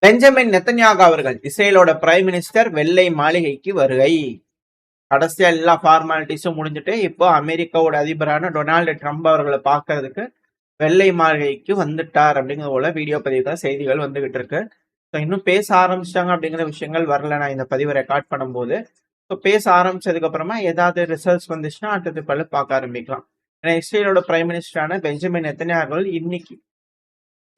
Benjamin Netanyahu அவர்கள் இஸ்ரேலோட prime minister வெள்ளை மாளிகைக்கு வருகை. கடைசியா எல்லா ஃபார்மாலிட்டிஸும் முடிஞ்சுட்டு இப்போ அமெரிக்காவோட அதிபரான டொனால்டு ட்ரம்ப் அவர்களை பார்க்கறதுக்கு வெள்ளை மாளிகைக்கு வந்துட்டார் அப்படிங்கிற போல வீடியோ பதிவுகள் செய்திகள் வந்துகிட்டு இருக்கு. ஸோ இன்னும் பேச ஆரம்பிச்சிட்டாங்க அப்படிங்கிற விஷயங்கள் வரல நான் இந்த பதிவை ரெக்கார்ட் பண்ணும்போது. ஸோ பேச ஆரம்பிச்சதுக்கு அப்புறமா ஏதாவது ரிசல்ட்ஸ் வந்துச்சுன்னா அடுத்தது பல பார்க்க ஆரம்பிக்கலாம். ஏன்னா இஸ்ரேலோட பிரைம் மினிஸ்டரான பெஞ்சமின் நெத்தன்யாகு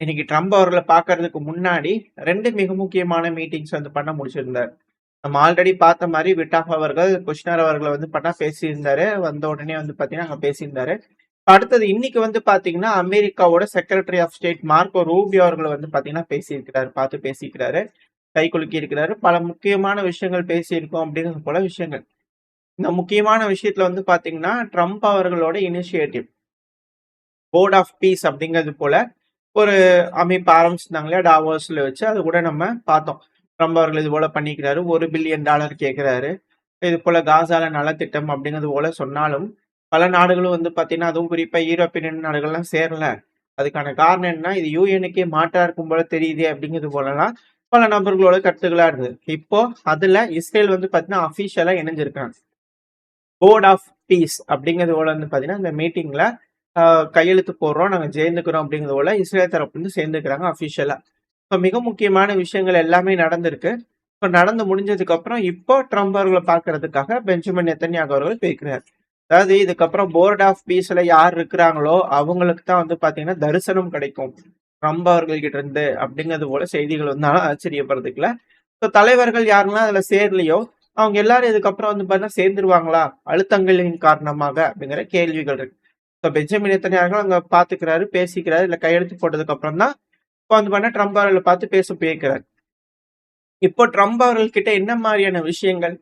இன்னைக்கு ட்ரம்ப் அவர்களை பார்க்கறதுக்கு முன்னாடி 2 மிக முக்கியமான மீட்டிங்ஸ் வந்து பண்ண முடிச்சிருந்தார். நம்ம ஆல்ரெடி பார்த்த மாதிரி விட்டாஃப் அவர்கள் குஷ்னர் அவர்களை வந்து பண்ணா பேசியிருந்தாரு. வந்த உடனே வந்து பாத்தீங்கன்னா அங்க பேசியிருந்தாரு. அடுத்தது இன்னைக்கு வந்து பாத்தீங்கன்னா அமெரிக்காவோட secretary of state Marco Rubio அவர்களை வந்து பாத்தீங்கன்னா பார்த்து பேசியிருக்கிறாரு, கை குலுக்கி இருக்கிறாரு. பல முக்கியமான விஷயங்கள் பேசியிருக்கோம் அப்படிங்கிறது போல விஷயங்கள். இந்த முக்கியமான விஷயத்துல வந்து பாத்தீங்கன்னா ட்ரம்ப் அவர்களோட இனிஷியேட்டிவ் போர்ட் ஆஃப் பீஸ் அப்படிங்கிறது போல ஒரு அமைப்பு ஆரம்பிச்சிருந்தாங்க இல்லையா டாவோஸ்ல வச்சு. அது கூட நம்ம பார்த்தோம். ட்ரம்ப் அவர்கள் இது போல பண்ணிக்கிறாரு, $1 பில்லியன் கேட்கிறாரு. இது போல காசால நலத்திட்டம் அப்படிங்கிறது போல சொன்னாலும் பல நாடுகளும் வந்து பாத்தீங்கன்னா அதுவும் குறிப்பா யூரோப்பியன் நாடுகள்லாம் சேரல. அதுக்கான காரணம் என்ன, இது யூஎனுக்கே மாற்றா இருக்கும் போல தெரியுது அப்படிங்கிறது போலலாம் பல நபர்களோட கருத்துக்களா இருந்தது. இப்போ அதுல இஸ்ரேல் வந்து பாத்தீங்கன்னா அபிஷியலா இணைஞ்சிருக்காங்க. போர்ட் ஆஃப் பீஸ் அப்படிங்கிறது போல வந்து பாத்தீங்கன்னா இந்த மீட்டிங்ல கையெழுத்து போடுறோம், நாங்க சேர்ந்துக்கிறோம் அப்படிங்கிறது போல இஸ்ரேல் தரப்பு வந்து சேர்ந்துக்கிறாங்க அபிஷியலா. இப்போ மிக முக்கியமான விஷயங்கள் எல்லாமே நடந்திருக்கு. இப்போ நடந்து முடிஞ்சதுக்கு அப்புறம் இப்போ ட்ரம்ப் அவர்களை பார்க்கறதுக்காக பெஞ்சமின் நெத்தன்யாகு அவர்கள் பேசுறாரு. அதாவது இதுக்கப்புறம் போர்ட் ஆஃப் பீஸ்ல யார் இருக்கிறாங்களோ அவங்களுக்கு தான் வந்து பாத்தீங்கன்னா தரிசனம் கிடைக்கும் ட்ரம்ப் அவர்கள் கிட்ட இருந்து அப்படிங்கிறது போல செய்திகள் வந்தாலும் ஆச்சரியப்படுறதுக்குல. இப்போ தலைவர்கள் யாரெல்லாம் அதுல சேரலையோ அவங்க எல்லாரும் இதுக்கப்புறம் வந்து பாத்தீங்கன்னா சேர்ந்துருவாங்களா அழுத்தங்களின் காரணமாக அப்படிங்கிற கேள்விகள் இருக்கு. இப்போ பெஞ்சமின் நெத்தன்யாகு அங்க பாத்துக்கிறாரு, பேசிக்கிறாரு, இல்ல கையெழுத்து போட்டதுக்கு அப்புறம் தான் இப்போ வந்து பண்ண ட்ரம்ப் அவர்களை பார்த்து பேச போயிருக்கிறார். இப்போ ட்ரம்ப் அவர்கள் கிட்ட என்ன மாதிரியான விஷயங்கள்,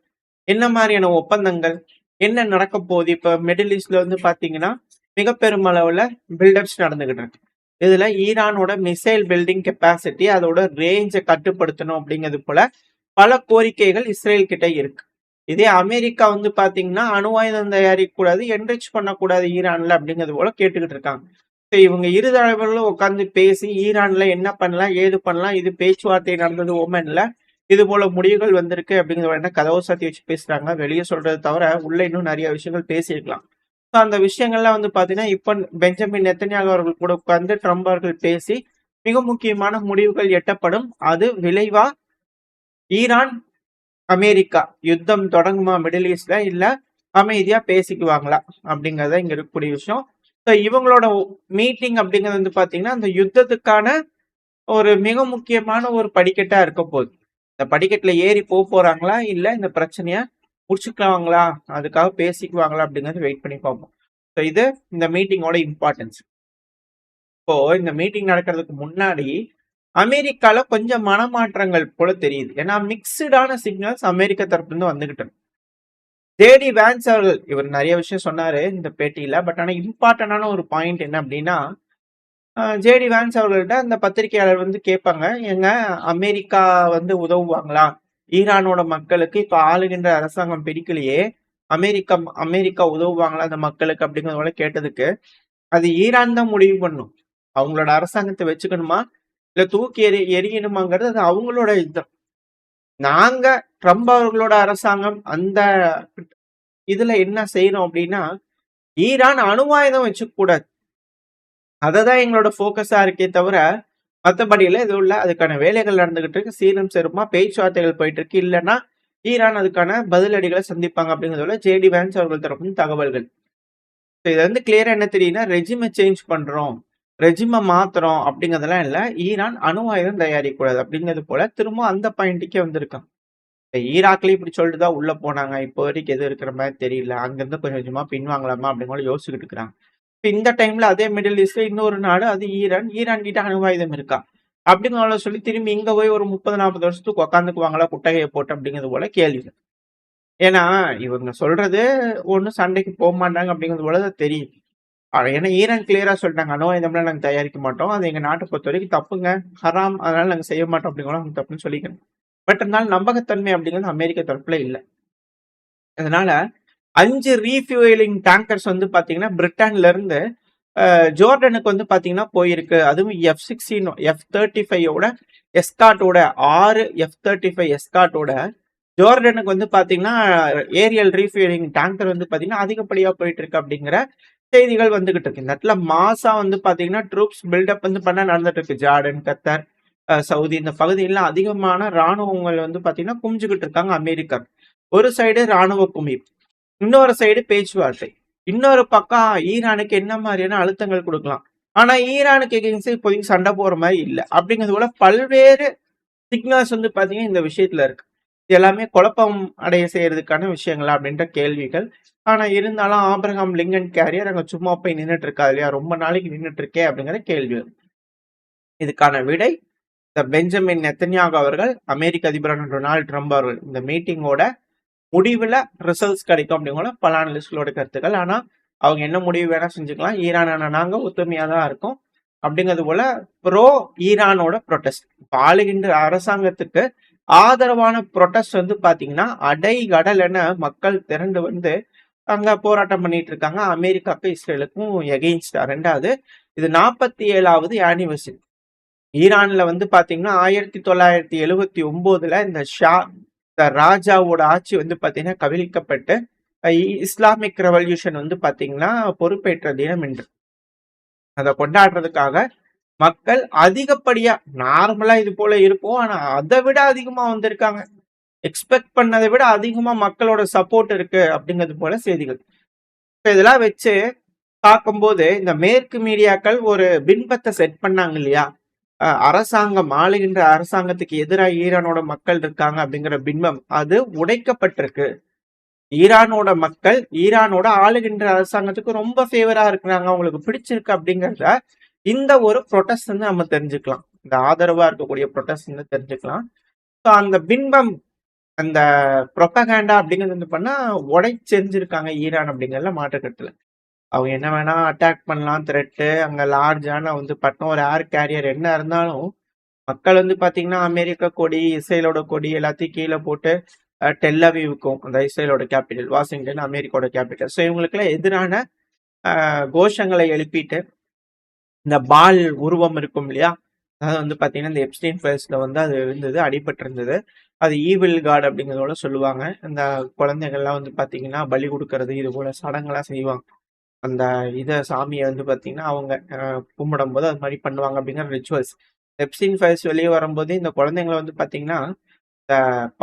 என்ன மாதிரியான ஒப்பந்தங்கள், என்ன நடக்க போகுது? இப்ப மிடில் ஈஸ்ட்ல வந்து பாத்தீங்கன்னா மிக பெருமளவுல பில்டப்ஸ் நடந்துகிட்டு இருக்கு. இதுல ஈரானோட மிசைல் பில்டிங் கெப்பாசிட்டி, அதோட ரேஞ்சை கட்டுப்படுத்தணும் அப்படிங்கிறது போல பல கோரிக்கைகள் இஸ்ரேல் கிட்ட இருக்கு. இதே அமெரிக்கா வந்து பாத்தீங்கன்னா அணு ஆயுதம் தயாரிக்க கூடாது, என்ரிச் பண்ணக்கூடாது ஈரான்ல அப்படிங்கிறது போல கேட்டுக்கிட்டு இருக்காங்க. இவங்க இரு தலைவர்களும் உட்கார்ந்து பேசி ஈரான்ல என்ன பண்ணலாம், ஏது பண்ணலாம், இது பேச்சுவார்த்தை நடந்தது ஓமன்ல, இது போல முடிவுகள் வந்திருக்கு அப்படிங்கிற கதவை சாத்தி வச்சு பேசுறாங்க. வெளியே சொல்றது தவிர உள்ள இன்னும் நிறைய விஷயங்கள் பேசியிருக்கலாம். அந்த விஷயங்கள்லாம் வந்து பாத்தீங்கன்னா இப்ப பெஞ்சமின் நெத்தன்யாகு அவர்கள் கூட உட்கார்ந்து ட்ரம்ப் அவர்கள் பேசி மிக முக்கியமான முடிவுகள் எட்டப்படும். அது விளைவா ஈரான் அமெரிக்கா யுத்தம் தொடங்குமா மிடில் ஈஸ்ட்ல, இல்ல அமைதியா பேசிக்குவாங்களா அப்படிங்கறத இங்க இருக்கக்கூடிய விஷயம். இவங்களோட மீட்டிங் அப்படிங்கிறது வந்து பாத்தீங்கன்னா அந்த யுத்தத்துக்கான ஒரு மிக முக்கியமான ஒரு படிக்கட்டா இருக்க போகுது. இந்த படிக்கட்டுல ஏறி போறாங்களா, இல்ல இந்த பிரச்சனைய முடிச்சுக்குவாங்களா, அதுக்காக பேசிக்குவாங்களா அப்படிங்கறது வெயிட் பண்ணி பார்ப்போம். இது இந்த மீட்டிங்கோட இம்பார்ட்டன்ஸ். இப்போ இந்த மீட்டிங் நடக்கிறதுக்கு முன்னாடி அமெரிக்கால கொஞ்சம் மனமாற்றங்கள் போல தெரியுது. ஏன்னா மிக்சடான சிக்னல்ஸ் அமெரிக்க தரப்புல இருந்து வந்துகிட்டு இருக்கு. ஜேடி வேன்ஸ் அவர்கள் இவர் நிறைய விஷயம் சொன்னாரு இந்த பேட்டியில. பட் ஆனா இம்பார்ட்டன்டான ஒரு பாயிண்ட் என்ன அப்படின்னா, ஜேடி வேன்ஸ் அவர்கள்ட்ட அந்த பத்திரிகையாளர் வந்து கேட்பாங்க, எங்க அமெரிக்கா வந்து உதவுவாங்களா ஈரானோட மக்களுக்கு? இப்ப ஆளுகின்ற அரசாங்கம் பிடிக்கலையே, அமெரிக்கா உதவுவாங்களா அந்த மக்களுக்கு அப்படிங்கிறத கேட்டதுக்கு, அது ஈரான் தான் முடிவு பண்ணும். அவங்களோட அரசாங்கத்தை வச்சுக்கணுமா இல்ல தூக்கி எரியணுமாங்கிறது அது அவங்களோட இதுதான். நாங்க ட்ரம்ப் அவர்களோட அரசாங்கம் அந்த இதுல என்ன செய்யறோம் அப்படின்னா, ஈரான் அணு ஆயுதம் வச்சுக்க கூடாது, அததான் எங்களோட போக்கஸா இருக்கே தவிர மற்றபடியில எதுவும் இல்லை. அதுக்கான வேலைகள் நடந்துகிட்டு இருக்கு, சீரும் சிறப்புமா பேச்சுவார்த்தைகள் போயிட்டு இருக்கு. இல்லைன்னா ஈரான் அதுக்கான பதிலடிகளை சந்திப்பாங்க அப்படிங்கிறதுல ஜேடி வேன்ஸ் அவர்கள் தரப்பும் தகவல்கள். இது வந்து கிளியரா என்ன தெரியுதுன்னா, ரெஜிமை சேஞ்ச் பண்றோம், ரெஜிமை மாத்துறோம் அப்படிங்கிறதெல்லாம் இல்லை. ஈரான் அணு ஆயுதம் தயாரிக்க கூடாது அப்படிங்கிறது போல திரும்ப அந்த பாயிண்ட்டுக்கே வந்திருக்காங்க. ஈராக்லயும் இப்படி சொல்லிட்டு தான் உள்ள போனாங்க. இப்போ வரைக்கும் எது இருக்கிற மாதிரி தெரியல. அங்கிருந்து கொஞ்சம் கொஞ்சமா பின்வாங்கலாமா அப்படின்னு யோசிச்சுக்கிட்டு இருக்கிறாங்க. இந்த டைம்ல அதே மிடில் ஈஸ்ட்ல இன்னொரு நாடு, அது ஈரான் கிட்ட அணு ஆயுதம் இருக்கா அப்படிங்கிற சொல்லி திரும்பி இங்க போய் ஒரு 30-40 வருஷத்துக்கு உட்காந்துக்குவாங்களா குட்டகையை போட்டு அப்படிங்கிறது போல கேள்வி. ஏன்னா இவங்க சொல்றது ஒன்னும் சண்டைக்கு போக மாட்டாங்க அப்படிங்கிறது போல தெரியும். ஏன்னா ஈரான் கிளியரா சொல்லிட்டாங்க, அணு ஆயுதம்லாம் நாங்க தயாரிக்க மாட்டோம், அது எங்க நாட்டை பொறுத்த வரைக்கும் தப்புங்க, ஹராம், அதனால நாங்க செய்ய மாட்டோம் அப்படிங்கிற தப்புன்னு சொல்லிக்கணும். பட் இருந்தாலும் நம்பகத்தன்மை அப்படிங்கிறது அமெரிக்க தரப்புல இல்லை. அதனால 5 ரீஃபியூலிங் டேங்கர்ஸ் வந்து பாத்தீங்கன்னா பிரிட்டன்ல இருந்து ஜோர்டனுக்கு வந்து பாத்தீங்கன்னா போயிருக்கு. அதுவும் F-16 F-35 எஸ்காட்டோட 6 F-35 எஸ்காட்டோட ஜோர்டனுக்கு வந்து பாத்தீங்கன்னா ஏரியல் ரீஃபில்லிங் டேங்கர் வந்து பாத்தீங்கன்னா அதிகப்படியா போயிட்டு இருக்கு அப்படிங்கிற செய்திகள் வந்துகிட்டு இருக்கு. இந்த இடத்துல மாசா வந்து பாத்தீங்கன்னா ட்ரூப்ஸ் பில்டப் வந்து பண்ண நடந்துட்டு இருக்கு. ஜார்டன், கத்தார், சவுதி இந்த பகுதியில அதிகமான ராணுவங்கள் வந்து பாத்தீங்கன்னா குமிஞ்சுகிட்டு இருக்காங்க அமெரிக்கா. ஒரு சைடு ராணுவ குமிப்பு, இன்னொரு சைடு பேச்சுவார்த்தை, இன்னொரு பக்கம் ஈரானுக்கு என்ன மாதிரியான அழுத்தங்கள் கொடுக்கலாம். ஆனா ஈரானுக்கு எகென்ஸ்ட் இப்போதைக்கு சண்டை போற மாதிரி இல்லை அப்படிங்கிறது போல பல்வேறு சிக்னல்ஸ் வந்து பாத்தீங்கன்னா இந்த விஷயத்துல இருக்கு. இது எல்லாமே குழப்பம் அடைய செய்யறதுக்கான விஷயங்களா அப்படின்ற கேள்விகள். ஆனா இருந்தாலும் ஆப்ரஹாம் லிங்கன் கேரியர் அங்க சும்மா போய் நின்றுட்டு இருக்கா இல்லையா, ரொம்ப நாளைக்கு நின்றுட்டு இருக்கே அப்படிங்கிற கேள்வி. இதுக்கான விடை இந்த பெஞ்சமின் நெத்தன்யாகு அவர்கள், அமெரிக்க அதிபரான டொனால்டு ட்ரம்ப் அவர்கள் இந்த மீட்டிங்கோட முடிவுல ரிசல்ட்ஸ் கிடைக்கும் அப்படிங்கிற பல அனலிஸ்ட்களோட கருத்துக்கள். ஆனா அவங்க என்ன முடிவு வேணா செஞ்சுக்கலாம், ஈரானான நாங்க ஒத்துமையா தான் இருக்கோம் அப்படிங்கிறது போல ப்ரோ ஈரானோட ப்ரொட்டஸ்ட். இப்ப ஆளுகின்ற அரசாங்கத்துக்கு ஆதரவான ப்ரொட்டஸ்ட் வந்து பாத்தீங்கன்னா அடைகடல் என மக்கள் திரண்டு வந்து அங்க போராட்டம் பண்ணிட்டு இருக்காங்க. அமெரிக்காவுக்கும் இஸ்ரேலுக்கும் எகெயின்ஸ்டா. ரெண்டாவது, இது 47வது ஆனிவர்சரி. ஈரான்ல வந்து பாத்தீங்கன்னா 1979 இந்த ராஜாவோட ஆட்சி வந்து பாத்தீங்கன்னா கவிழ்க்கப்பட்டு இஸ்லாமிக் ரெவல்யூஷன் வந்து பாத்தீங்கன்னா பொறுப்பேற்ற தினம் என்று அதை கொண்டாடுறதுக்காக மக்கள் அதிகப்படியா, நார்மலா இது போல இருக்கும், ஆனா அதை விட அதிகமா வந்திருக்காங்க. எக்ஸ்பெக்ட் பண்ணதை விட அதிகமா மக்களோட சப்போர்ட் இருக்கு அப்படிங்கிறது போல செய்திகள். இதெல்லாம் வச்சு பார்க்கும்போது இந்த மேற்கு மீடியாக்கள் ஒரு பின்பத்தை செட் பண்ணாங்க இல்லையா, அரசாங்கம் ஆளுகின்ற அரசாங்கத்துக்கு எதிராக ஈரானோட மக்கள் இருக்காங்க அப்படிங்கிற பின்பம் அது உடைக்கப்பட்டிருக்கு. ஈரானோட மக்கள் ஈரானோட ஆளுகின்ற அரசாங்கத்துக்கு ரொம்ப ஃபேவரா இருக்கிறாங்க, அவங்களுக்கு பிடிச்சிருக்கு அப்படிங்கிறத இந்த ஒரு ப்ரொட்டஸ்ட் வந்து நம்ம தெரிஞ்சுக்கலாம். இந்த ஆதரவா இருக்கக்கூடிய ப்ரொட்டஸ்ட் வந்து தெரிஞ்சுக்கலாம். ஸோ அந்த பின்பம், அந்த ப்ரொபகேண்டா அப்படிங்கிறது வந்து பண்ணா உடைச்செறிஞ்சிருக்காங்க ஈரான் அப்படிங்கிறதுல மாற்றுக்கட்டுல. அவங்க என்ன வேணா அட்டாக் பண்ணலாம், த்ரெட்டு அங்க லார்ஜான வந்து பட்டம் ஒரு ஏர் கேரியர் என்ன இருந்தாலும் மக்கள் வந்து பாத்தீங்கன்னா அமெரிக்கா கொடி, இஸ்ரேலோட கொடி எல்லாத்தையும் கீழே போட்டு டெல்லவிவுக்கும், அந்த இஸ்ரேலோட கேபிட்டல், வாஷிங்டன் அமெரிக்காவோட கேபிட்டல், ஸோ இவங்களுக்குலாம் எதிரான கோஷங்களை எழுப்பிட்டு இந்த பால் உருவம் இருக்கும் இல்லையா, அதாவது வந்து பாத்தீங்கன்னா இந்த எப்ஸ்டீன் ஃபைல்ஸ்ல வந்து அது இருந்தது, அடிபட்டு இருந்தது. அது ஈவில் காட் அப்படிங்கிறதோட சொல்லுவாங்க. இந்த குழந்தைகள்லாம் வந்து பாத்தீங்கன்னா பலி கொடுக்கறது இது போல சடங்கெல்லாம் செய்வாங்க. அந்த சாமியை வந்து பாத்தீங்கன்னா அவங்க கும்பிடும் போது அது மாதிரி பண்ணுவாங்க அப்படிங்கிற ரிச்சுவல்ஸ். எப்ஸ்டீன் ஃபைல்ஸ் வெளியே வரும்போது இந்த குழந்தைங்களை வந்து பாத்தீங்கன்னா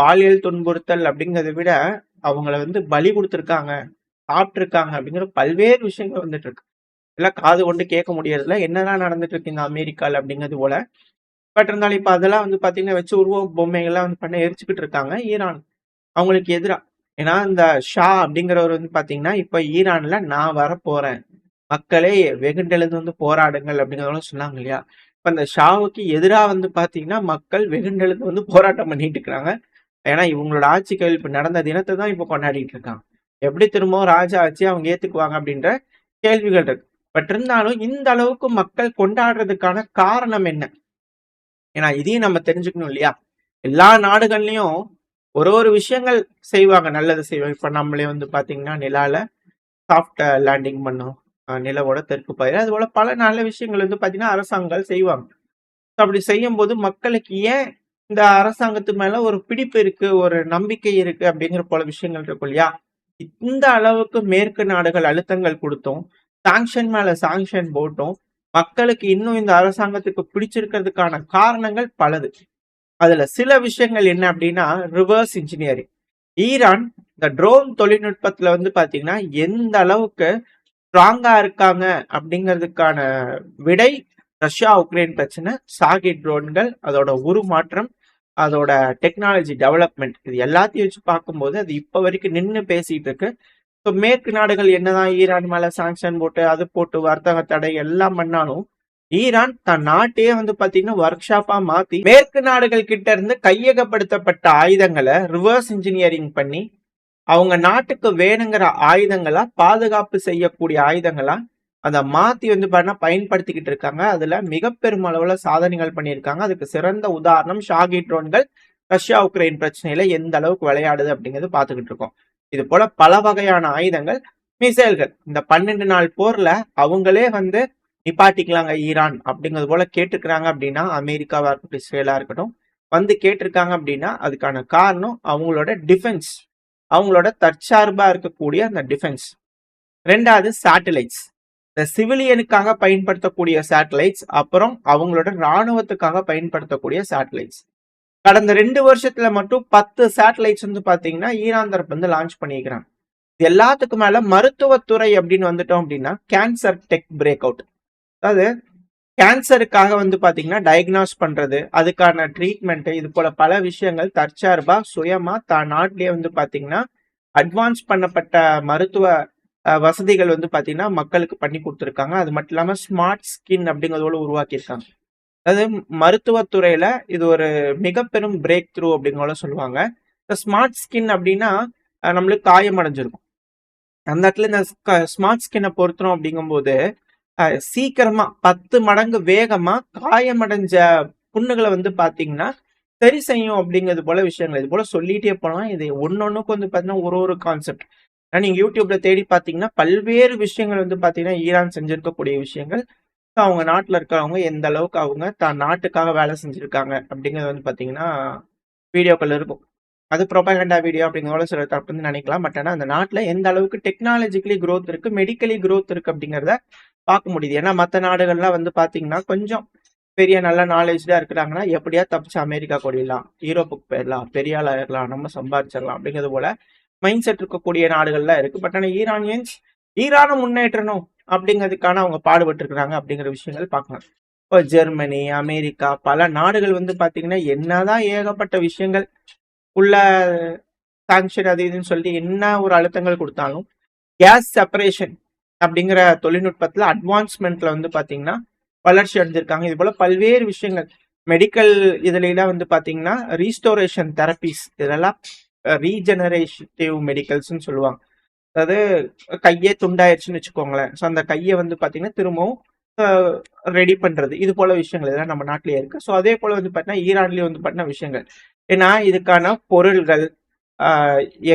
பாலியல் துன்புறுத்தல் அப்படிங்கிறத விட அவங்கள வந்து பலி கொடுத்துருக்காங்க, சாப்பிட்டுருக்காங்க அப்படிங்கிற பல்வேறு விஷயங்கள் வந்துட்டு இருக்கு. எல்லாம் காது கொண்டு கேட்க முடியறதுல என்னதான் நடந்துட்டு இருக்கு இந்த அமெரிக்கால அப்படிங்கிறது போல. பட் இருந்தாலும் இப்ப அதெல்லாம் வந்து பாத்தீங்கன்னா வச்சு உருவ பொம்மைகள்லாம் வந்து பண்ண எரிச்சுக்கிட்டு இருக்காங்க ஈரான் அவங்களுக்கு எதிரா. ஏன்னா இந்த ஷா அப்படிங்கிறவர் வந்து பாத்தீங்கன்னா இப்ப ஈரான்ல நான் வர போறேன், மக்களே வெகுண்டெழுந்து வந்து போராடுங்கள் அப்படிங்கிறதோட சொன்னாங்க இல்லையா. இப்ப இந்த ஷாவுக்கு எதிராக வந்து பாத்தீங்கன்னா மக்கள் வெகுண்டெழுந்து வந்து போராட்டம் பண்ணிட்டு இருக்கிறாங்க. ஏன்னா இவங்களோட ஆட்சி கவிழ்ப்பு நடந்த தினத்தை தான் இப்ப கொண்டாடிட்டு இருக்காங்க. எப்படி திரும்பவும் ராஜா ஆட்சி அவங்க ஏத்துக்குவாங்க அப்படின்ற கேள்விகள் இருக்கு. பட் இருந்தாலும் இந்த அளவுக்கு மக்கள் கொண்டாடுறதுக்கான காரணம் என்ன? ஏன்னா இதையும் நம்ம தெரிஞ்சுக்கணும் இல்லையா. எல்லா நாடுகள்லயும் ஒரு விஷயங்கள் செய்வாங்க, நல்லது செய்வாங்க. இப்ப நம்மளே வந்து பாத்தீங்கன்னா நிலால சாஃப்ட் லேண்டிங் பண்ணோம், நிலவோட தெற்கு பயிர், அது போல பல நல்ல விஷயங்கள் வந்து பாத்தீங்கன்னா அரசாங்கங்கள் செய்வாங்க. அப்படி செய்யும் போது மக்களுக்கு ஏன் இந்த அரசாங்கத்து மேல ஒரு பிடிப்பு இருக்கு, ஒரு நம்பிக்கை இருக்கு அப்படிங்கிற போல விஷயங்கள் இருக்கும் இல்லையா. இந்த அளவுக்கு மேற்கு நாடுகள் அழுத்தங்கள் கொடுத்தோம், சாங்ஷன் மேல சாங்ஷன் போட்டோம், மக்களுக்கு இன்னும் இந்த அரசாங்கத்துக்கு பிடிச்சிருக்கிறதுக்கான காரணங்கள் பலது. அதுல சில விஷயங்கள் என்ன அப்படின்னா ரிவர்ஸ் இன்ஜினியரிங். ஈரான் இந்த ட்ரோன் தொழில்நுட்பத்துல வந்து பாத்தீங்கன்னா எந்த அளவுக்கு ஸ்ட்ராங்கா இருக்காங்க அப்படிங்கிறதுக்கான விடை ரஷ்யா உக்ரைன் பிரச்சனை, சாகி ட்ரோன்கள், அதோட உருமாற்றம், அதோட டெக்னாலஜி டெவலப்மெண்ட், இது எல்லாத்தையும் வச்சு பார்க்கும்போது அது இப்ப வரைக்கும் நின்று பேசிட்டு இருக்கு. ஸோ மேற்கு நாடுகள் என்னதான் ஈரான் மேல சாங்ஷன் போட்டு அது போட்டு வர்த்தக தடை எல்லாம் பண்ணாலும் ஈரான் தன் நாட்டையே வந்து பாத்தீங்கன்னா ஒர்க் ஷாப்பா மாத்தி மேற்கு நாடுகள் கிட்ட இருந்து கையகப்படுத்தப்பட்ட ஆயுதங்களை ரிவர்ஸ் இன்ஜினியரிங் பண்ணி அவங்க நாட்டுக்கு வேணுங்கிற ஆயுதங்களா, பாதுகாப்பு செய்யக்கூடிய ஆயுதங்களா அதை மாத்தி வந்து பயன்படுத்திக்கிட்டு இருக்காங்க. அதுல மிக பெரும் அளவுல சாதனைகள் பண்ணியிருக்காங்க. அதுக்கு சிறந்த உதாரணம் ஷாகி ட்ரோன்கள் ரஷ்யா உக்ரைன் பிரச்சனையில எந்த அளவுக்கு விளையாடுது அப்படிங்கிறது பார்த்துக்கிட்டு இருக்கோம். இது போல பல வகையான ஆயுதங்கள் மிசைல்கள். இந்த 12 நாள் போர்ல அவங்களே வந்து நிப்பாட்டிக்கலாங்க ஈரான் அப்படிங்கிறது போல கேட்டிருக்கிறாங்க அப்படின்னா, அமெரிக்காவா இருக்கட்டும், இஸ்ரேலா இருக்கட்டும் வந்து கேட்டிருக்காங்க அப்படின்னா, அதுக்கான காரணம் அவங்களோட டிஃபென்ஸ். அவங்களோட தற்சார்பா இருக்கக்கூடிய அந்த டிஃபென்ஸ். 2வது சேட்டலைட்ஸ். இந்த சிவிலியனுக்காக பயன்படுத்தக்கூடிய சேட்டலைட்ஸ், அப்புறம் அவங்களோட ராணுவத்துக்காக பயன்படுத்தக்கூடிய சேட்டலைட்ஸ். கடந்த 2 வருஷத்துல மட்டும் 10 சேட்டலைட்ஸ் வந்து பாத்தீங்கன்னா ஈரான் தரப்பு வந்து லான்ச் பண்ணிக்கிறாங்க. இது எல்லாத்துக்கும் மேல மருத்துவத்துறை அப்படின்னு வந்துட்டோம் அப்படின்னா கேன்சர் டெக் பிரேக் அவுட். அதாவது கேன்சருக்காக வந்து பாத்தீங்கன்னா டயக்னாஸ் பண்றது, அதுக்கான ட்ரீட்மெண்ட், இது போல பல விஷயங்கள் தற்சார்பா சுயமா தான் நாட்டிலேயே வந்து பாத்தீங்கன்னா அட்வான்ஸ் பண்ணப்பட்ட மருத்துவ வசதிகள் வந்து பாத்தீங்கன்னா மக்களுக்கு பண்ணி கொடுத்துருக்காங்க. அது மட்டும் இல்லாம ஸ்மார்ட் ஸ்கின் அப்படிங்கிறதோட உருவாக்கியிருக்காங்க. அதாவது மருத்துவத்துறையில இது ஒரு மிக பெரும் பிரேக் த்ரூ அப்படிங்கிற சொல்லுவாங்க. இந்த ஸ்மார்ட் ஸ்கின் அப்படின்னா நம்மளுக்கு காயம் அடைஞ்சிருக்கும். அந்த இடத்துல இந்த ஸ்மார்ட் ஸ்கின்னை பொருத்துறோம் அப்படிங்கும்போது சீக்கிரமா 10 மடங்கு வேகமா காயமடைஞ்ச புண்ணுகளை வந்து பாத்தீங்கன்னா சரி செய்யும் அப்படிங்கிறது போல விஷயங்கள். இது போல சொல்லிட்டே போனா இது ஒன்னொன்னுக்கு வந்து பாத்தீங்கன்னா ஒரு கான்செப்ட். நீங்க யூடியூப்ல தேடி பாத்தீங்கன்னா பல்வேறு விஷயங்கள் வந்து பாத்தீங்கன்னா ஈரான் செஞ்சிருக்கக்கூடிய விஷயங்கள். அவங்க நாட்டுல இருக்கிறவங்க எந்த அளவுக்கு அவங்க தான் நாட்டுக்காக வேலை செஞ்சிருக்காங்க அப்படிங்கிறது வந்து பாத்தீங்கன்னா வீடியோக்கள் இருக்கும். அது ப்ரொபகண்டா வீடியோ அப்படிங்கிறத சில தரப்பு வந்து நினைக்கலாம். பட் ஆனா அந்த நாட்டுல எந்த அளவுக்கு டெக்னாலஜிக்கலி growth இருக்கு, மெடிக்கலி growth இருக்கு அப்படிங்கிறத பார்க்க முடியுது. ஏன்னா மற்ற நாடுகள்லாம் வந்து பாத்தீங்கன்னா கொஞ்சம் பெரிய நல்ல நாலேஜ்ல இருக்கிறாங்கன்னா எப்படியா தப்பிச்சு அமெரிக்கா ஓடிடலாம், யூரோப்புக்கு போயிடலாம், பெரிய ஆள் ஆயிடலாம், நம்ம சம்பாதிச்சிடலாம் அப்படிங்கிறது போல மைண்ட் செட் இருக்கக்கூடிய நாடுகள்லாம் இருக்கு. பட் ஆனா ஈரானியன்ஸ் ஈரானை முன்னேற்றணும் அப்படிங்கிறதுக்கான அவங்க பாடுபட்டு இருக்கிறாங்க அப்படிங்கிற விஷயங்கள் பார்க்கலாம். இப்போ ஜெர்மனி, அமெரிக்கா பல நாடுகள் வந்து பாத்தீங்கன்னா என்னதான் ஏகப்பட்ட விஷயங்கள் உள்ள சாங்ஷன் அது இதுன்னு சொல்லி என்ன ஒரு அழுத்தங்கள் கொடுத்தாலும் கேஸ் செப்பரேஷன் அப்படிங்கிற தொழில்நுட்பத்துல அட்வான்ஸ்மெண்ட்ல வந்து பாத்தீங்கன்னா வளர்ச்சி அடைஞ்சிருக்காங்க. இது போல பல்வேறு விஷயங்கள் மெடிக்கல் இதுல எல்லாம் வந்து பாத்தீங்கன்னா ரீஸ்டோரேஷன் தெரபிஸ், இதெல்லாம் ரீஜெனரேட்டிவ் மெடிக்கல்ஸ்ன்னு சொல்லுவாங்க. அதாவது கையே துண்டாயிருச்சுன்னு வச்சுக்கோங்களேன், ஸோ அந்த கையை வந்து பாத்தீங்கன்னா திரும்பவும் ரெடி பண்றது, இது போல விஷயங்கள் இதெல்லாம் நம்ம நாட்டிலேயே இருக்கு. ஸோ அதே போல வந்து பாத்தீங்கன்னா ஈரான்லயே வந்து பாத்தீங்கன்னா விஷயங்கள். ஏன்னா இதுக்கான பொருள்கள்,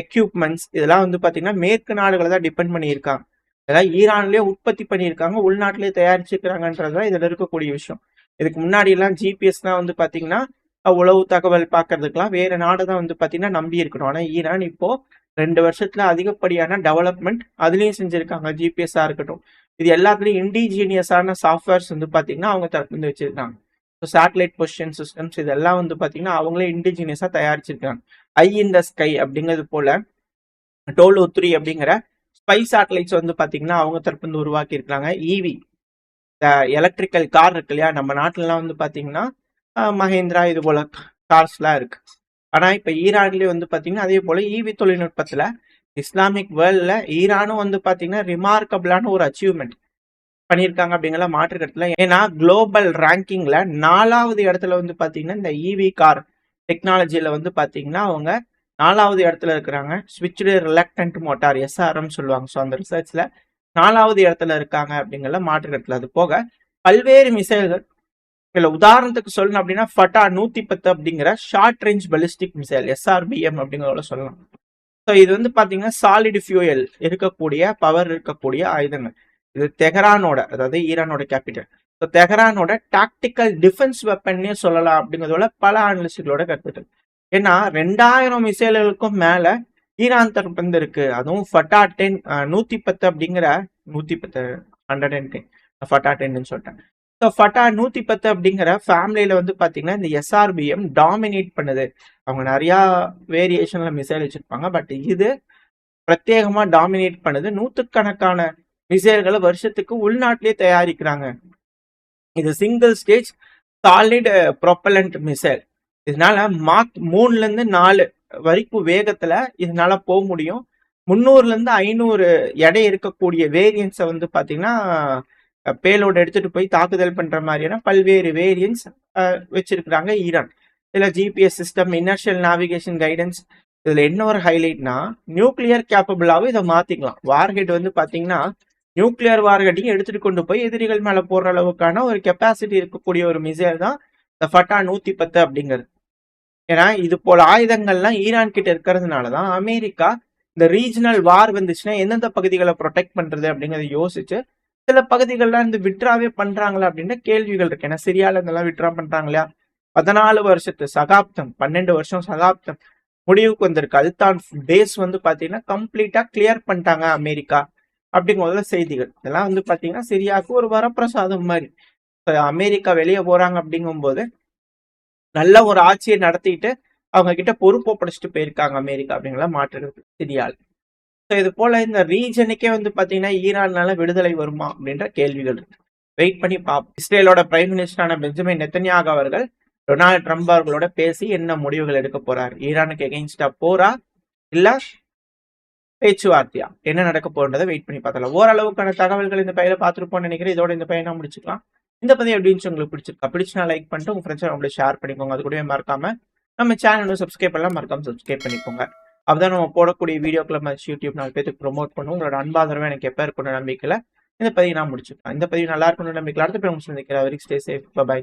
எக்யூப்மெண்ட்ஸ் இதெல்லாம் வந்து பாத்தீங்கன்னா மேற்கு நாடுகளை தான் டிபெண்ட் பண்ணியிருக்காங்க. இதெல்லாம் ஈரான்லயே உற்பத்தி பண்ணியிருக்காங்க, உள்நாட்டிலேயே தயாரிச்சுக்கிறாங்கன்றதுதான் இதுல இருக்கக்கூடிய விஷயம். இதுக்கு முன்னாடி எல்லாம் ஜிபிஎஸ் தான் வந்து பாத்தீங்கன்னா உளவு தகவல் பார்க்கறதுக்கெல்லாம் வேற நாடு தான் வந்து பாத்தீங்கன்னா நம்பி இருக்கணும். ஆனா ஈரான் இப்போ 2 வருஷத்துல அதிகப்படியான டெவலப்மெண்ட் அதுலயும் செஞ்சிருக்காங்க. ஜிபிஎஸ்ஸா இருக்கட்டும், இது எல்லாத்துலயும் இண்டிஜீனியஸான சாஃப்ட்வேர்ஸ் வந்து பாத்தீங்கன்னா அவங்க தரப்பு வந்து வச்சிருக்காங்க. சேட்டலைட் பொசிஷன் சிஸ்டம்ஸ் இதெல்லாம் வந்து பாத்தீங்கன்னா அவங்களே இண்டிஜினியஸா தயாரிச்சிருக்காங்க. ஐ இன் த ஸ்கை அப்படிங்கிறது போல டோலோ 3 அப்படிங்கிற ஸ்பை சேட்டலைட்ஸ் வந்து பாத்தீங்கன்னா அவங்க தரப்பு வந்து உருவாக்கி இருக்காங்க. இவி எலக்ட்ரிக்கல் கார் இருக்கு இல்லையா, நம்ம நாட்டுலலாம் வந்து பாத்தீங்கன்னா மஹேந்திரா இது போல கார்ஸ் எல்லாம் இருக்கு. ஆனா இப்ப ஈரான்லயே வந்து பாத்தீங்கன்னா அதே போல இவி தொழில்நுட்பத்துல இஸ்லாமிக் வேர்ல்ட்ல ஈரானும் வந்து பாத்தீங்கன்னா ரிமார்க்கபிளான ஒரு அச்சீவ்மெண்ட் பண்ணியிருக்காங்க அப்படிங்கிற மாற்றுக்கட்டல. ஏன்னா குளோபல் ரேங்கிங்ல 4வது இடத்துல வந்து பாத்தீங்கன்னா இந்த இவி கார் டெக்னாலஜியில வந்து பாத்தீங்கன்னா அவங்க 4வது இடத்துல இருக்கிறாங்க. ஸ்விட்ச்டு ரிலக்டன்ட் மோட்டார் எஸ்ஆர்எம் சொல்லுவாங்க. ஸோ அந்த ரிசர்ச்ல 4வது இடத்துல இருக்காங்க அப்படிங்கிற மாற்றுக்கட்டல. அது போக பல்வேறு மிசைல்கள், இல்ல உதாரணத்துக்கு சொல்லணும் அப்படின்னா ஃபட்டா 110 அப்படிங்கிற ஷார்ட் ரேஞ்ச் பலிஸ்டிக் மிசைல் எஸ்ஆர்பிஎம் அப்படிங்கிறத சொல்லலாம். ஸோ இது வந்து பாத்தீங்கன்னா சாலிட் ஃபியூயல் இருக்கக்கூடிய பவர் இருக்கக்கூடிய ஆயுதங்கள். இது தெஹரானோட, அதாவது ஈரானோட கேபிட்டல், ஸோ தெஹரானோட டாக்டிக்கல் டிஃபென்ஸ் வெப்பன்னே சொல்லலாம் அப்படிங்கிறதோட பல அனலிஸ்டுகளோட கருத்துக்கள். ஏன்னா 2000 மிசைல்களுக்கும் மேல ஈரான் தரப்பு வந்து இருக்கு. அதுவும் ஃபட்டா 10 110 அப்படிங்கிற 110 110 ஃபட்டா 10 சொல்லிட்டேன். ஸோ ஃபட்டா 110 அப்படிங்கிற ஃபேமிலியில வந்து பாத்தீங்கன்னா இந்த எஸ்ஆர்பிஎம் டாமினேட் பண்ணுது. அவங்க நிறைய வேரியேஷன்ல மிசைல் வச்சிருப்பாங்க, பட் இது பிரத்யேகமா டாமினேட் பண்ணுது. 100கணக்கான மிசைல்களை வருஷத்துக்கு உள்நாட்டிலேயே தயாரிக்கிறாங்க. இது single stage solid propellant missile. இதனால மார்க் 3ல இருந்து 4 வரைக்கும் வேகத்துல இதனால போக முடியும். 300ல இருந்து 500 எடை இருக்கக்கூடிய வேரியன்ஸை வந்து பாத்தீங்கன்னா பேலோட எடுத்துட்டு போய் தாக்குதல் பண்ற மாதிரியான பல்வேறு வேரியன்ஸ் வச்சிருக்கிறாங்க ஈரான். இதுல GPS system, inertial navigation guidance. இதுல என்ன ஒரு ஹைலைட்னா நியூக்ளியர் கேப்பபிளாவும் இதை மாத்திக்கலாம். வார்ஹெட் வந்து பாத்தீங்கன்னா நியூக்ளியர் வார்ஹெட்டையும் எடுத்துட்டு கொண்டு போய் எதிரிகள் மேல போடுற அளவுக்கான ஒரு கெப்பாசிட்டி இருக்கக்கூடிய ஒரு மிசைல் தான் இந்த ஃபட்டா 110 அப்படிங்கிறது. ஏன்னா இது போல ஆயுதங்கள்லாம் ஈரான் கிட்ட இருக்கிறதுனாலதான் அமெரிக்கா இந்த ரீஜனல் வார் வந்துச்சுன்னா எந்தெந்த பகுதிகளை ப்ரொடெக்ட் பண்றது அப்படிங்கறத யோசிச்சு சில பகுதிகள்லாம் இந்த விட்ராவே பண்றாங்களா அப்படின்ற கேள்விகள் இருக்கு. ஏன்னா சிரியால இதெல்லாம் விட்ரா பண்றாங்க இல்லையா? 14 வருஷத்து சகாப்தம், 12 வருஷம் சகாப்தம் முடிவுக்கு வந்திருக்கு. அல்தான் பேஸ் வந்து பாத்தீங்கன்னா கம்ப்ளீட்டா கிளியர் பண்ணிட்டாங்க அமெரிக்கா அப்படிங்கிற செய்திகள். இதெல்லாம் வந்து பாத்தீங்கன்னா சிரியாவுக்கு ஒரு வரப்பிரசாதம் மாதிரி. அமெரிக்கா வெளியே போறாங்க அப்படிங்கும்போது நல்ல ஒரு ஆட்சியை நடத்திட்டு அவங்க கிட்ட பொறுப்பை படிச்சுட்டு போயிருக்காங்க அமெரிக்கா அப்படிங்கிற மாற்றுறது சிரியால. இது போல இந்த ரீஜனுக்கே வந்து பாத்தீங்கன்னா ஈரான்னால விடுதலை வருமா அப்படின்ற கேள்விகள் இருக்கு. வெயிட் பண்ணி பார்ப்போம். இஸ்ரேலோட பிரைம் மினிஸ்டரான பெஞ்சமின் நெத்தன்யாகு அவர்கள் டொனால்டு ட்ரம்ப் அவர்களோட பேசி என்ன முடிவுகள் எடுக்க போறாரு? ஈரானுக்கு எகெயின்ஸ்டா போரா இல்ல பேச்சுவார்த்தையா? என்ன நடக்க போறதை வெயிட் பண்ணி பார்த்தலாம். ஓரளவுக்கான தகவல்கள் இந்த பையில பார்த்துருப்போம்னு நினைக்கிறேன். இதோட இந்த பையனை முடிச்சுக்கலாம். இந்த பதிவு எப்படின்னு உங்களுக்கு பிடிச்சிருக்கா? பிடிச்சா லைக் பண்ணிட்டு உங்க ஃப்ரெண்ட்ஸ் நம்மளோட ஷேர் பண்ணிக்கோங்க. அது கூடவே மறக்காம நம்ம சேனலும் சப்ஸ்கிரைப் பண்ணலாம், மறக்காம சப்ஸ்கிரைப் பண்ணிக்கோங்க. அப்பதான் நம்ம போடக்கூடிய வீடியோக்களை மதிச்சு யூடியூப் 4 பேருக்கு ப்ரொமோட் பண்ணும். உங்களோட அன்பாதரவை எனக்கு எப்ப இருக்கணும் நம்பிக்கையில இந்த பதிவு நான் முடிச்சுக்கலாம். இந்த பதிவு நல்லா இருக்கணும்னு நம்பிக்கை அடுத்த பேர் சந்திக்கிற வரைக்கும் ஸ்டே சேஃப். பை.